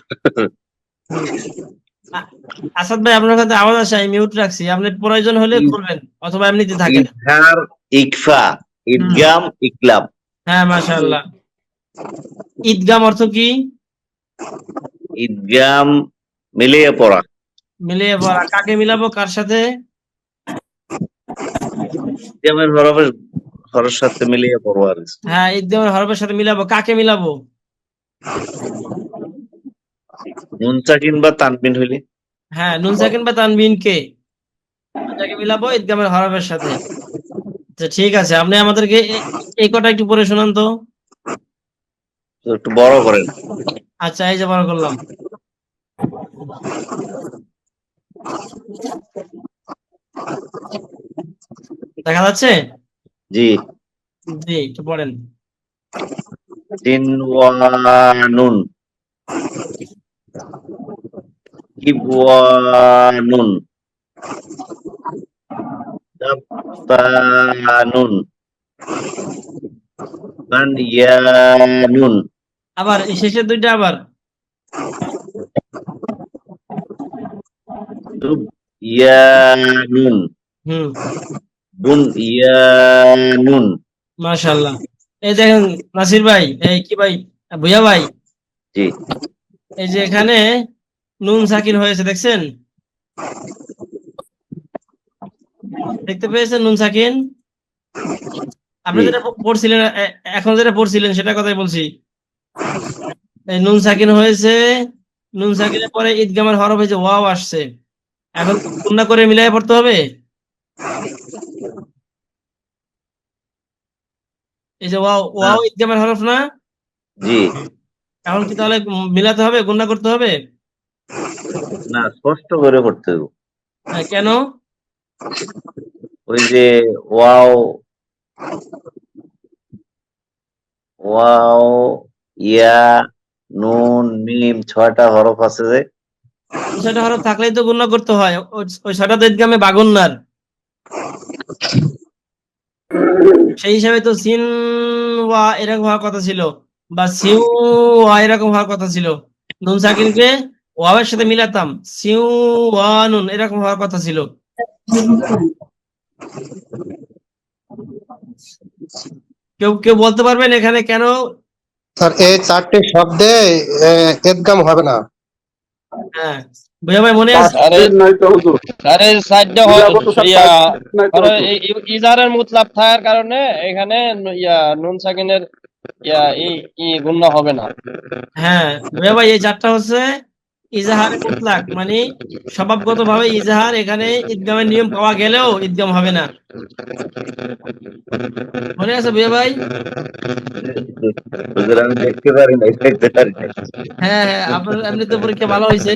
C: আসাদ ভাই, আপনার কাছে আওয়াজ আসে, আমি মিউট রাখছি, আপনি প্রয়োজন হলে করবেন অথবা এমনিতে থাকেন।
I: ইজহার, ইকফা,
C: হুম।
I: ইদগাম, ইকলাব।
C: হ্যাঁ, মাশাআল্লাহ। ঈদগাম অর্থ কি?
I: ইদগাম মিলিয়ে পড়া।
C: মিলিয়ে পড়া। কাকে মিলাবো, কার সাথে?
I: ইদগামের হরফের সাথে মিলিয়ে পড়বো আর কিছু।
C: হ্যাঁ, ঈদগামের হরফের সাথে মিলাবো। কাকে মিলাবো?
I: নুন সাকিন বা তানবিন হইলে।
C: হ্যাঁ, নুন সাকিন বা তানবিন কে এটাকে মিলাবো ঈদগামের হরফের সাথে। আচ্ছা, ঠিক আছে, আপনি আমাদেরকে এই কটা একটু পড়ে শোনান তো।
I: তো একটু বড় করেন।
C: আচ্ছা, এই যে বড় করলাম। দেখা যাচ্ছে?
I: জি।
C: জি, একটু পড়েন।
I: সিনওয়ানুন, কিবওয়ানুন, দাপ্পানুন, বানয়ানুন।
C: আবার এই শেষের দুইটা আবার।
I: তুবয়ানুন,
C: হুম,
I: বুনয়ানুন।
C: মাশাআল্লাহ। এই দেখেন নাসির ভাই, এই কি ভাই, ভুইয়া ভাই,
I: জি
C: এই যে এখানে নুন সাকিন হয়েছে, দেখছেন? দেখতে পেয়েছেন নুন সাকিন? আপনি
I: জি।
C: যেটা পড়ছিলেন, এখন যেটা পড়ছিলেন সেটা কথাই বলছি। এই নুন সাকিন হয়েছে, নুন সাকিনের পরে ঈদগামের হরফ হয়েছে ওয়াও আসছে। এখন গুণনা করে মিলাই পড়তে হবে। এই যে ওয়াও, ওয়াও ঈদগামের হরফ না?
I: জি।
C: এখন কি তাহলে মিলাতে হবে, গুণনা করতে হবে?
I: না, স্পষ্ট করে পড়তে হবে।
C: হ্যাঁ, কেন?
I: ওই যে ওয়াও, ওয়াও, ইয়া, নুন, মিম, 6টা হরফ আছে যে।
C: ছয়টা হরফ থাকলেই তো গুণনা করতে হয়। ওই ছয়টা তো ঈদগামে বাগুন্নার, সেই হিসাবে তো সিন ওয়া এরকম হওয়ার কথা ছিল, বা সিউ ওয়া এরকম হওয়ার কথা ছিল। নুন সাকিনকে ওয়াওয়ের সাথে মিলাতাম, সিউ ওয়া নুন এরকম হওয়ার কথা ছিল। কেউ কেউ বলতে পারবেন এখানে কেন?
J: স্যার এই 4টি শব্দে এদগাম হবে না।
C: হ্যাঁ, ভুয়া ভাই মনে আছে?
H: আরে
E: নাই তো হুজুর,
H: আরে সাইডটা
E: নিরাপদ স্যার
H: ইয়া
E: নাই তো
H: ধরো
E: হুজুর।
H: ইজাহারের মুতলাক থাকার কারণে এখানে নুন সাকিনের গুণনা হবে না।
C: হ্যাঁ ভুয়া ভাই, এই চারটা হচ্ছে ইজাহারে মুতলাক, মানে স্বভাবগত ভাবে ইজাহার, এখানে ঈদগামের নিয়ম পাওয়া গেলেও ঈদগাম হবে না। মনে আছে ভুয়া ভাই?
I: হুজুর আমি দেখতে পারি নাই, দেখতে পারি নাই।
C: হ্যাঁ হ্যাঁ, আপনার এমনি তো পরীক্ষা ভালো হয়েছে।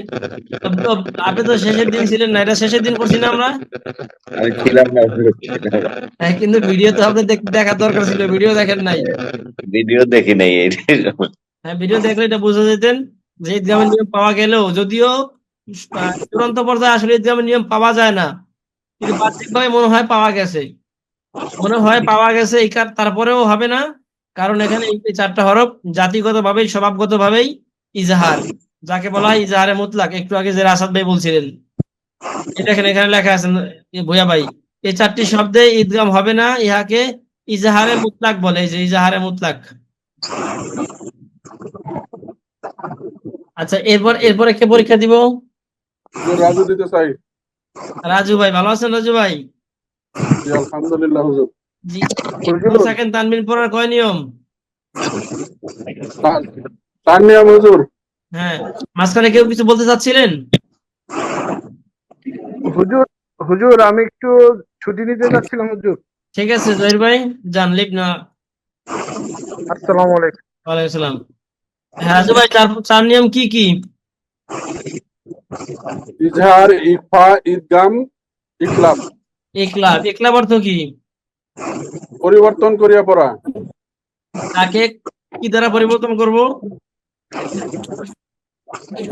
C: তো আপনি তো শেষের দিন ছিলেন না, এটা শেষের দিন করছি না আমরা।
I: আমি ছিলাম না হুজুর, ছিলাম না।
C: হ্যাঁ, কিন্তু ভিডিও তো আপনি দেখার দরকার ছিল, ভিডিও দেখেন নাই।
I: ভিডিও দেখি নাই এইটাই সমস্যা।
C: হ্যাঁ, ভিডিও দেখলে এটা বুঝে যেতেন যে ঈদগামের নিয়ম পাওয়া গেলেও, যদিও চূড়ান্ত পর্যায়ে আসলে ঈদগামের নিয়ম পাওয়া যায় না, কিন্তু বাহ্যিকভাবে মনে হয় পাওয়া গেছে, মনে হয় পাওয়া গেছে এই তারপরেও হবে না। কারণ এখানে এই চারটা হরফ জাতিগত ভাবেই, স্বভাবগত ভাবেই ইজাহার, যাকে বলা হয় ইজাহারে মুতলাক। একটু আগে যে রাসাদ ভাই বলছিলেন, এটা এখানে লেখা আছে ভুয়া ভাই, এই চারটি শব্দে ঈদগাম হবে না, ইহাকে ইজাহারে মুতলাক বলে। এই যে ইজাহারে মুতলাক। আচ্ছা, এরপরে কে পরীক্ষা দিব?
E: হুজুর রাজু দিতে চাই।
C: রাজু ভাই, ভালো আছেন রাজু ভাই?
E: জি আলহামদুলিল্লাহ হুজুর।
C: জি।
D: হুজুর
C: সেকেন্ড তানবিন পড়ার কয় নিয়ম?
E: তার নিয়ম হুজুর,
C: হ্যাঁ, মাঝখানে কেউ কিছু বলতে চাচ্ছিলেন?
D: হুজুর হুজুর আমি একটু ছুটি নিতে যাচ্ছিলাম হুজুর।
C: ঠিক আছে জহির ভাই, যান, লিভ না।
D: আসসালামু আলাইকুম।
C: ওয়ালাইকুম আসসালাম। হ্যাঁ রাজু ভাই, চার চার নিয়ম কি কি?
E: ইজহার, ইফা, ইদগাম, ইকলাব।
C: ইকলাব, ইকলাব অর্থ কি?
E: পরিবর্তন করিয়া পড়া।
C: তাকে কি দ্বারা পরিবর্তন করব?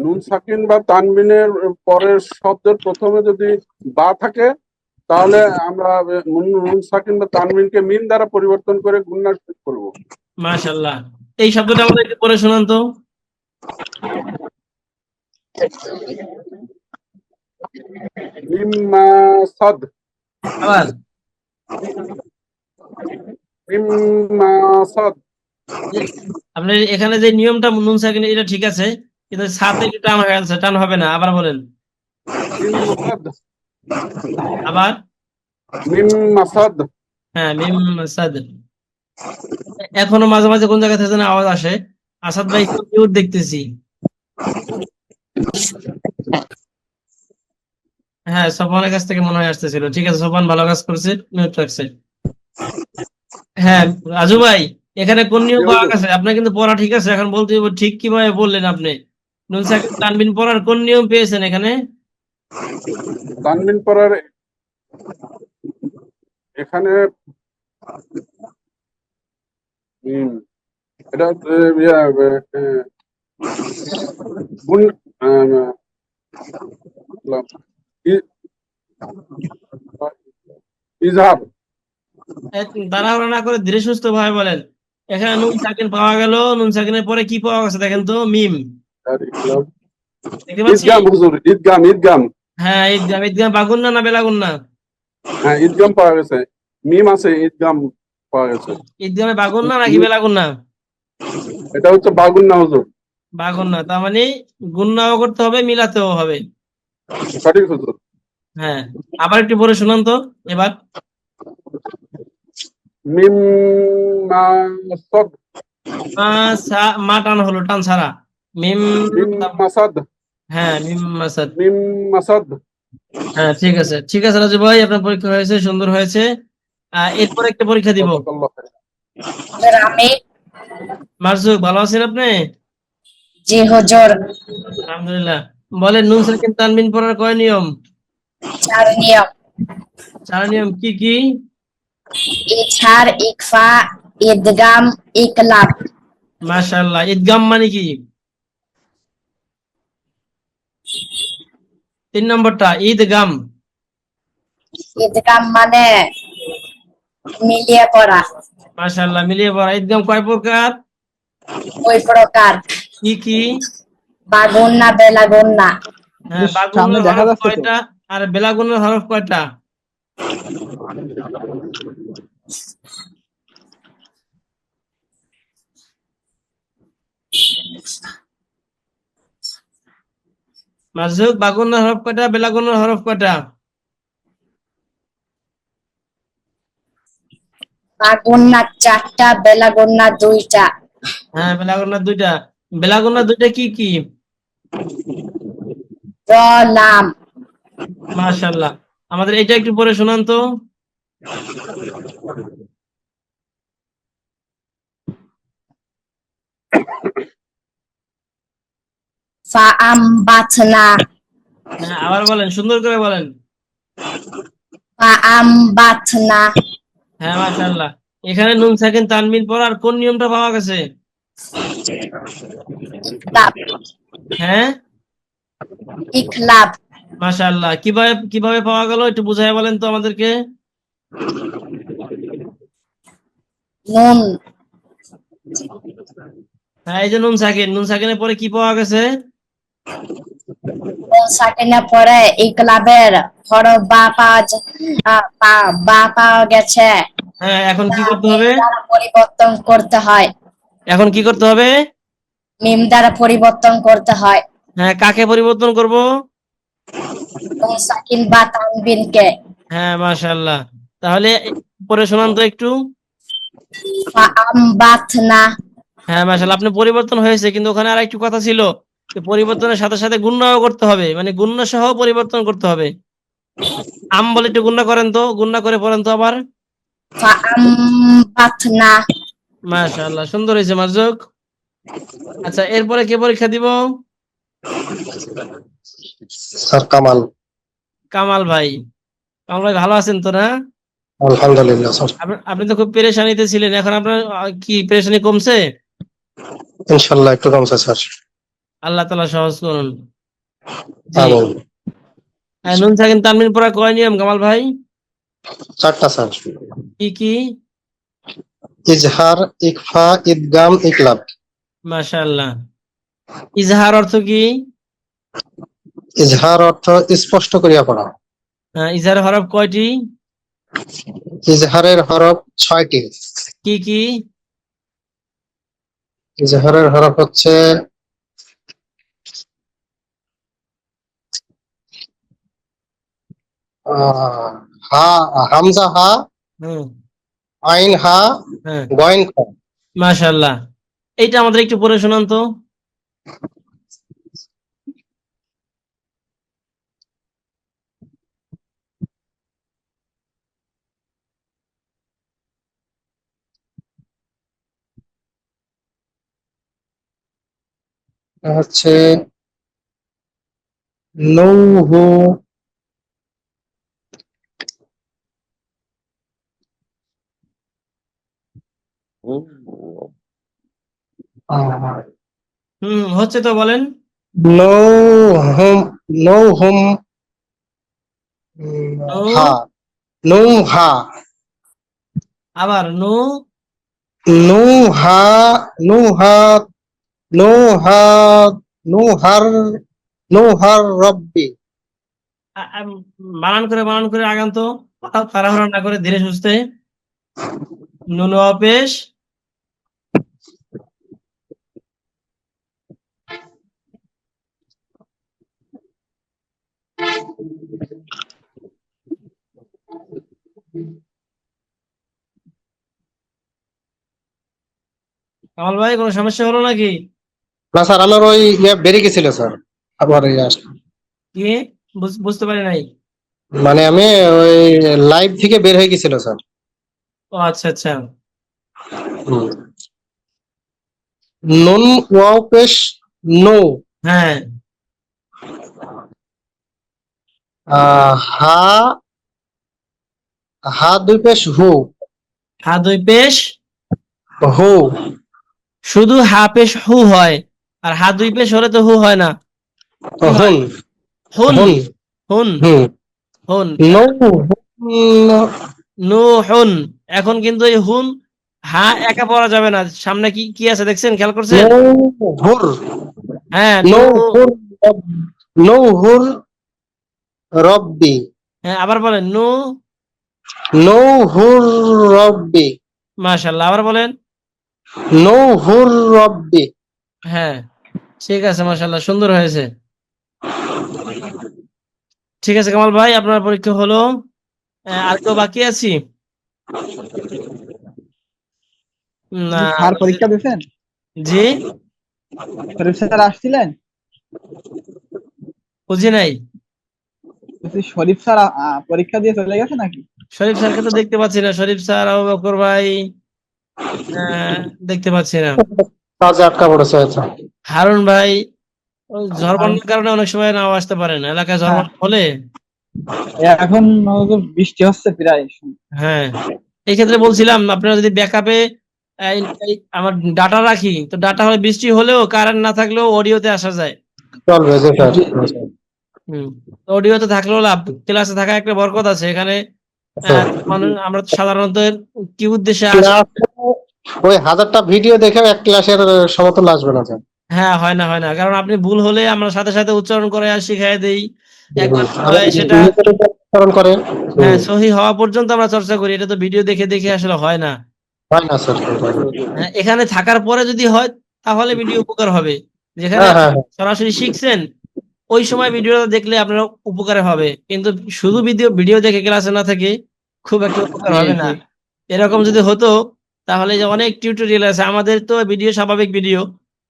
E: নুন সাকিন বা তানবিনের পরের শব্দের প্রথমে যদি বা থাকে, তাহলে আমরা নুন সাকিন বা তানবিনকে মিম দ্বারা পরিবর্তন করে গুণনা করব।
C: মাশাআল্লাহ। এই শব্দটা আমাদের একটু পড়ে শোনান তো।
E: মিম সাদ,
C: আবার
E: মিম সাদ,
C: আপনি এখানে যে নিয়মটা নুন সাকিন, এটা ঠিক আছে, কিন্তু সাথে একটু টান হয়ে আছে, টান হবে না, আবার বলেন।
E: মিম সাদ,
C: আবার।
E: মিম সাদ।
C: হ্যাঁ, মিম সাদ। এখনো মাঝে মাঝে কোন জায়গা থেকে যেন আওয়াজ আসে। আসাদ ভাই একটু মিউট দেখতেছি। হ্যাঁ, সোফানের কাছ থেকে মনে হয় আসতেছিল। ঠিক আছে, সোফান ভালো কাজ করছে, মিউট রাখছে। হ্যাঁ রাজু ভাই, এখানে কোন নিয়ম পাওয়া গেছে? আপনার কিন্তু পড়া ঠিক আছে, এখন বলতে হবে ঠিক কিভাবে বললেন আপনি। নুন সাকিন তানবিন পড়ার কোন নিয়ম পেয়েছেন এখানে?
E: তানবিন পড়ার এখানে এটা গুণ ই- ইজহার।
C: তাড়াহুড়া না করে ধীরে সুস্থ ভাবে বলেন। এখানে নুন সাকিন পাওয়া গেল, নুন সাকিনের পরে কি পাওয়া গেছে দেখেন তো, মিম।
E: আর ইকলাব।
C: দেখতে পাচ্ছি।
E: ঈদগাম হুজুর, ঈদগাম, ঈদগাম।
C: হ্যাঁ, ঈদগাম। ঈদগাম বাগুন্না না বেলাগুন্না?
E: হ্যাঁ ঈদগাম পাওয়া গেছে, মিম আছে, ঈদগাম পাওয়া গেছে।
C: ঈদগামে বাগুন্না নাকি বেলাগুন্না?
E: এটা হচ্ছে বাগুন্না হুজুর।
C: বাগুন্না, তার মানে গুন্নাও করতে হবে, মিলাতেও হবে।
E: সঠিক হুজুর।
C: হ্যাঁ, আবার একটু পরে শুনান তো এবার।
E: মিম সাদ,
C: মা টান হলো, টান ছাড়া। মিম।
E: মিম মাসাদ,
C: হ্যাঁ, মিম মাসাদ।
E: মিম মাসাদ।
C: হ্যাঁ ঠিক আছে, ঠিক আছে রাজু ভাই, আপনার পরীক্ষা হয়েছে, সুন্দর হয়েছে। এরপর একটা পরীক্ষা দিব।
E: জাযাকাল্লাহ খাইর।
G: আমি
C: মারজুক, ভালো আছেন আপনি?
G: জি হুজুর,
C: আলহামদুলিল্লাহ। বলেন, নুন সাকিন তানবিন পড়ার কয় নিয়ম?
G: চার নিয়ম:
C: চার নিয়ম কি কি?
G: ইজহার, ইকফা, ইদগাম, ইকলাব।
C: মাশাআল্লাহ। ঈদগাম মানে কি? 3 নম্বরটা ঈদগাম।
G: ইদগাম মানে মিলিয়ে পড়া।
C: মাশাআল্লাহ, মিলিয়ে পড়া। ঈদগাম কয় প্রকার?
G: ওই প্রকার:
C: কি কি?
G: বাগুন্না, বেলাগুন্না।
C: হ্যাঁ,
F: সামনে
C: বাগুন্নার
F: দেখা
C: হরফ
F: যাচ্ছে তো।
C: কয়টা আর বেলাগুন্নার হরফ কয়টা? মারজুক, বাগুন্নার হরফ কয়টা, বেলাগুন্নার হরফ কয়টা?
G: বাগুন্না 4টা, বেলাগুন্না 2টা।
C: হ্যাঁ, বেলাগুন্নার 2টা। বেলাগুন্নার 2টা কি কি?
G: র, লাম।
C: মাশাআল্লাহ। আমাদের এটা একটু পড়ে শোনান তো।
G: ফাআমবাতনা,
C: হ্যাঁ, আবার বলেন, সুন্দর করে বলেন।
G: ফাআমবাতনা।
C: হ্যাঁ, মাশাআল্লাহ। এখানে নুন সাকিন তানবিন পড়ার কোন নিয়মটা পাওয়া গেছে?
G: ইখলাব,
C: হ্যাঁ,
G: ইখলাব।
C: মাশাআল্লাহ। কিভাবে কিভাবে পাওয়া গেল একটু বুঝাই বলেন তো আমাদেরকে।
G: নুন,
C: হ্যাঁ, এই যে নুন সাকিন, নুন সাকিনের পরে কি পাওয়া গেছে?
G: নুন সাকিনের পরে ইকলাবের হরফ বা পাওয়া গেছে।
C: হ্যাঁ, এখন কি
G: তা
C: করতে
G: মিম
C: হবে?
G: দ্বারা পরিবর্তন করতে হয়।
C: এখন কি করতে হবে?
G: মিম দ্বারা পরিবর্তন করতে হয়।
C: হ্যাঁ, কাকে পরিবর্তন করব?
G: নুন সাকিন বা তানবিনকে।
C: হ্যাঁ, মাশাআল্লাহ। তাহলে পরে শোনান তো একটু।
G: ফাআমবাতনা,
C: হ্যাঁ, মাশাআল্লাহ, আপনি পরিবর্তন হয়েছে, কিন্তু ওখানে আর একটু কথা ছিল যে পরিবর্তনের সাথে সাথে গুণনাও করতে হবে, মানে গুণনা সহ পরিবর্তন করতে হবে। বলে একটু গুণনা করেন তো, গুণনা করে পড়েন তো আবার।
G: ফাআমবাতনা।
C: মাশাআল্লাহ, সুন্দর হয়েছে মারজুক। আচ্ছা, এরপরে কে পরীক্ষা দিব?
J: স্যার কামাল।
C: কামাল ভাই। কামাল ভাই ভালো আছেন তো না?
J: আলহামদুলিল্লাহ স্যার।
C: আপনি তো খুব পেরেশানিতে ছিলেন, এখন আপনার কি পেরেশানি কমছে?
J: ইনশাল্লাহ একটু কমছে স্যার।
C: আল্লাহ তাআলা সহজ করুন। জি।
J: আমিন।
C: নুন সাকিন তানবিন পড়া কয় নিয়ম কামাল ভাই?
J: 4টা স্যার।
C: কি কি?
J: ইজহার, ইকফা, ইদগাম, ইকলাব।
C: মাশাআল্লাহ। ইজহার অর্থ কি?
J: ইজহার অর্থ স্পষ্ট করিয়া পড়া।
C: ইজহারের হরফ কয়টি?
J: ইজহারের হরফ 6টি।
C: কি কি?
J: ইজহারের হরফ হচ্ছে হা, হামজা হা,
C: হুম,
J: আইন হা,
C: হ্যাঁ,
J: গয়েন খা।
C: মাশাআল্লাহ। এইটা আমাদের একটু পড়ে শোনান তো।
J: হচ্ছে নৌহু,
C: হচ্ছে তো বলেন।
J: নৌহুম, নৌহুম,
C: নু,
J: হা, নৌহা,
C: আবার নু,
J: নৌহা, নৌহা, নৌহা, নৌহার, নৌহার রব্বি।
C: বানান করে আগান তো, তাড়াহুড়া না করে ধীরে সুস্থে। নুন ওয়া পেশ। কামাল ভাই, কোনো সমস্যা হলো নাকি?
J: না স্যার, আমার ওই বেরিয়ে গেছিল স্যার, আবার
C: কি? বুঝতে পারি নাই।
J: মানে আমি ওই লাইভ থেকে বের হয়ে গেছিল স্যার।
C: ও আচ্ছা আচ্ছা।
J: হুম। নুন ওয়াও পেশ নো,
C: হ্যাঁ,
J: হা, হা 2 পেশ হু,
C: হা 2 পেশ
J: হু,
C: শুধু হা পেশ হু হয়, আর হা 2 পেশ হলে তো হু হয় না। কি হয়?
J: হুন,
C: হুন,
J: হুন,
C: হুন,
J: হুম,
C: হুন।
J: নো,
C: নু হুন। এখন কিন্তু এই হুন হা একা পড়া যাবে না, সামনে কি কি আছে দেখছেন, খেয়াল করছেন?
J: নো, হুর,
C: হ্যাঁ,
J: নো
C: নু।
J: হুর, নো হুর রব্বি,
C: হ্যাঁ, আবার বলেন নু।
J: নো হুর রব্বি,
C: মাশাআল্লাহ, আবার বলেন।
J: নো হুর রব্বি।
C: হ্যাঁ, ঠিক আছে, মাশাআল্লাহ, সুন্দর হয়েছে। ঠিক আছে কামাল ভাই, আপনার পরীক্ষা হলো। আর কেউ বাকি আছি? না,
F: স্যার পরীক্ষা দিয়েছেন?
C: জি,
F: শরীফ স্যার আসছিলেন?
C: বুঝি নাই।
F: বলছি শরীফ স্যার পরীক্ষা দিয়ে চলে গেছে নাকি?
C: শরীফ স্যারকে তো দেখতে পাচ্ছি না। শরীফ স্যার, আবু বকর ভাই, দেখতে পাচ্ছি না।
J: কাজে আটকা পড়েছে হয়তো।
C: হারুন ভাই, ওই ঝড় বন্যার কারণে অনেক সময় নাও আসতে পারে না, এলাকায় ঝড় বন্যা হলে।
F: এখন তো বৃষ্টি হচ্ছে প্রায়।
C: হ্যাঁ, এই ক্ষেত্রে বলছিলাম আপনারা যদি ব্যাকআপে আমার ডাটা রাখি, তো ডাটা হলে বৃষ্টি হলেও কারেন্ট না থাকলেও অডিওতে আসা যায়।
J: চলবে যে স্যার।
C: অডিওতে থাকলেও লাভ, ক্লাসে থাকা একটা বরকত আছে এখানে। আমরা তো সাধারণত কি উদ্দেশ্যে আসি?
J: ওই 1000টা ভিডিও দেখেও এক ক্লাসের সমতুল্য আসবে না স্যার।
C: হ্যাঁ, হয় না, হয় না, কারণ আপনি ভুল হলে আমরা সাথে সাথে উচ্চারণ করে আর শিখাই দেই। একবার সেটা
J: উচ্চারণ করে।
C: হ্যাঁ সহি হওয়া পর্যন্ত আমরা চর্চা করি, এটা তো ভিডিও দেখে দেখে আসলে হয় না।
J: হয় না স্যার।
C: হ্যাঁ, এখানে থাকার পরে যদি হয় তাহলে ভিডিও উপকার হবে। যেখানে
J: হ্যাঁ,
C: আপনি
J: হ্যাঁ।
C: সরাসরি শিখছেন, ওই সময় ভিডিওটা দেখলে আপনার উপকারে হবে, কিন্তু শুধু ভিডিও দেখে ক্লাসে না থেকে খুব একটা উপকার হবে না। এরকম যদি হতো তাহলে যে অনেক টিউটোরিয়াল আছে, আমাদের তো ভিডিও স্বাভাবিক ভিডিও,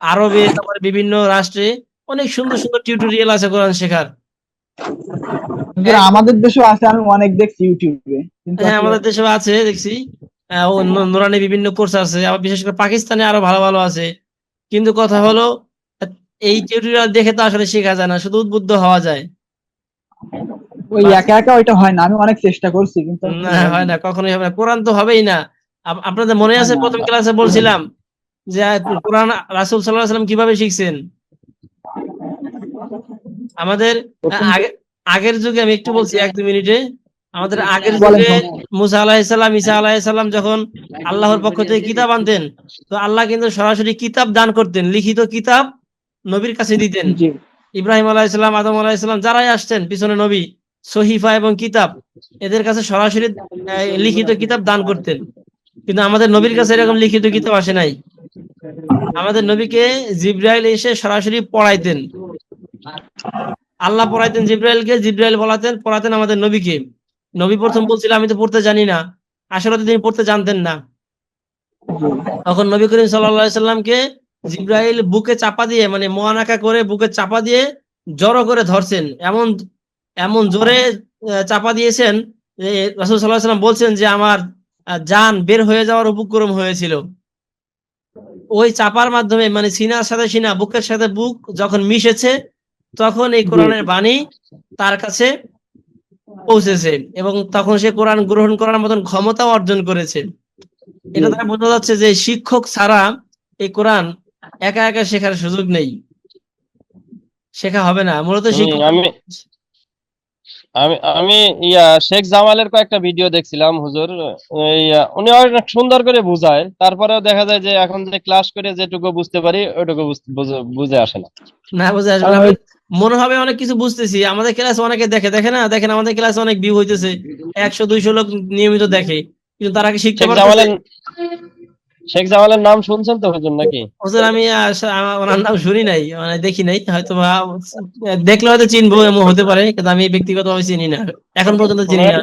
C: আরবে তারপরে বিভিন্ন রাষ্ট্রে অনেক সুন্দর সুন্দর টিউটোরিয়াল আছে কোরআন শেখার।
F: হুজুর, আমাদের দেশেও আছে, আমি অনেক দেখছি ইউটিউবে, কিন্তু
C: হ্যাঁ,
F: আসলে
C: আমাদের দেশেও আছে দেখছি। ও নুরানি বিভিন্ন কোর্স আছে, আবার বিশেষ করে পাকিস্তানে আরো ভালো ভালো আছে। কিন্তু কথা হলো, এই টিউটোরিয়াল দেখে তো আসলে শেখা যায় না, শুধু উদ্বুদ্ধ হওয়া যায়।
F: ওই একা একা ওইটা হয় না। আমি অনেক চেষ্টা করছি, কিন্তু আসলে
C: না, হয় না, কখনোই হবে না, কোরআন তো হবেই না। আপনাদের মনে
F: হয়
C: আছে
F: না।
C: প্রথম ক্লাসে বলছিলাম যে কোরআন রাসূল সাল্লাল্লাহু আলাইহি সাল্লাম কিভাবে শিখছেন? আমাদের আগের যুগে, আমি একটু বলছি 1-2 মিনিটে, আমাদের আগের
F: বলেন
C: যুগে
F: সমস্যা নেই।
C: মুসা আলাইহিস সালাম, ঈসা আলাইহিস সালাম যখন আল্লাহর পক্ষ থেকে কিতাব আনতেন, তো আল্লাহ কিন্তু সরাসরি কিতাব দান করতেন, লিখিত কিতাব নবীর কাছে দিতেন।
F: জি।
C: ইব্রাহিম আলাইহিস সালাম, আদম আলাইহিস সালাম যারাই আসছেন পিছনে নবী, সহিফা এবং কিতাব এদের কাছে সরাসরি লিখিত কিতাব দান করতেন। কিন্তু আমাদের নবীর কাছে এরকম লিখিত কিতাব আসে নাই। আমাদের নবীকে জিবরাইল এসে সরাসরি পড়াইতেন। আল্লাহ পড়াইতেন জিবরাইলকে, জিবরাইল পড়াতেন আমাদের নবীকে। নবী প্রথম বলছিল আমি তো পড়তে জানি না, আসলে তো তিনি পড়তে জানতেন না। তখন নবী করিম সাল্লাল্লাহু আলাইহি সাল্লামকে জিবরাইল বুকে চাপা দিয়ে, মানে মোয়ানাকা করে বুকে চাপা দিয়ে জড়ো করে ধরছেন, এমন এমন জোরে চাপা দিয়েছেন যে রাসূল সাল্লাল্লাহু আলাইহি সাল্লাম বলছেন যে আমার জান বের হয়ে যাওয়ার উপক্রম হয়েছিল। ওই চাপার মাধ্যমে, মানে সিনার সাথে সিনা, বুকের সাথে বুক যখন মিশেছে, তখন এই কোরআনের বাণী তার কাছে পৌঁছেছে এবং তখন সে কোরআন গ্রহণ করার মতন ক্ষমতা অর্জন করেছে। এটা দ্বারা বোঝা যাচ্ছে যে শিক্ষক ছাড়া এই কোরআন একা একা শেখার সুযোগ নেই, শেখা হবে না। মূলত শিক্ষক
H: আমি আমি আমি শেখ জামালের কয়েকটা ভিডিও দেখছিলাম হুজুর। উনি অনেক সুন্দর করে বুঝায়, তারপরেও দেখা যায় যে এখন যে ক্লাস করে যেটুকু বুঝতে পারি ওইটুকু বুঝে আসে না।
C: না বুঝে আসবে না। মনে হবে অনেক কিছু বুঝতেছি, আমাদের ক্লাসে অনেকে দেখেন আমাদের ক্লাসে অনেক ভিউ হইতেছে, 100-200 লোক নিয়মিত দেখে, কিন্তু তারা কি শিখতে পারতেছে?
H: শেখ জামালের নাম শুনছেন তো হুজুর নাকি?
C: হুজুর আমি ওনার নাম শুনি নাই, মানে দেখি নাই, হয়তো বা দেখলে হয়তো চিনবো, এমন হতে পারে, কিন্তু আমি ব্যক্তিগতভাবে চিনি না, এখন পর্যন্ত চিনি না।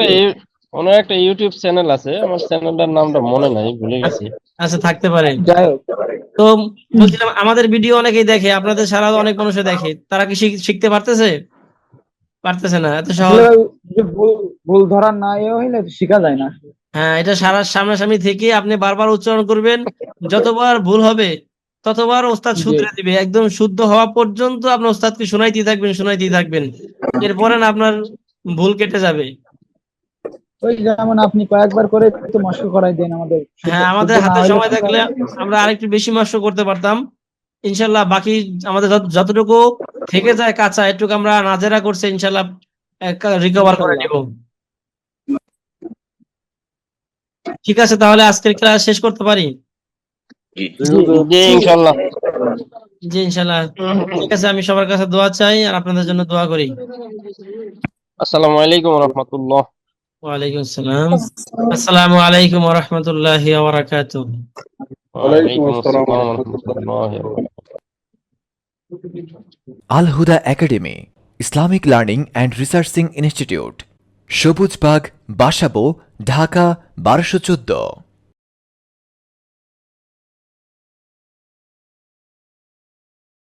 H: ওনার একটা ইউটিউব চ্যানেল আছে, আমার চ্যানেলটার নামটা মনে নাই, ভুলে গেছি।
C: আচ্ছা, থাকতে পারে।
F: যাই হোক,
C: তো বলছিলাম আমাদের ভিডিও অনেকেই দেখে, আপনাদের সারা অনেক মানুষে দেখে, তারা কি শিখতে পারতেছে? পারতেছে না, এত সহজ।
F: আসলে যে ভুল ধরার না হইলে শেখা যায় না।
C: হ্যাঁ, এটা সারা সামনাসামনি থেকে আপনি বারবার উচ্চারণ করবেন, যতবার ভুল হবে ততবার ওস্তাদ শুধরে দিবে, একদম শুদ্ধ হওয়া পর্যন্ত আপনার ওস্তাদকে শোনাইতেই থাকবেন, এরপরে না আপনার ভুল কেটে যাবে।
F: ওই যেমন আপনি কয়েকবার করে একটু মস্ক করাই দেন আমাদের।
C: হ্যাঁ, আমাদের হাতে সময় থাকলে আমরা আরেকটু বেশি মস্ক করতে পারতাম ইনশাল্লাহ। বাকি আমাদের যতটুকু থেকে যায় কাঁচা, এটুকু আমরা নাজেরা করছে ইনশাল্লাহ রিকভার করে নিব। ঠিক আছে, তাহলে আজকের ক্লাস শেষ করতে পারি?
H: জি ইনশাআল্লাহ।
C: জি ইনশাল্লাহ। ঠিক আছে, আমি সবার কাছে দোয়া চাই আর আপনাদের জন্য দোয়া করি।
H: আসসালামু আলাইকুম ওয়া রাহমাতুল্লাহ।
C: ওয়ালাইকুম আসসালাম। আসসালামু আলাইকুম ওয়া রাহমাতুল্লাহি ওয়া বারাকাতুহু।
H: ওয়ালাইকুম আসসালাম ওয়া রাহমাতুল্লাহি ওয়া বারাকাতুহু।
A: Al Huda Academy, Islamic learning and researching institute, Sabujbagh, Basabo, Dhaka 1214।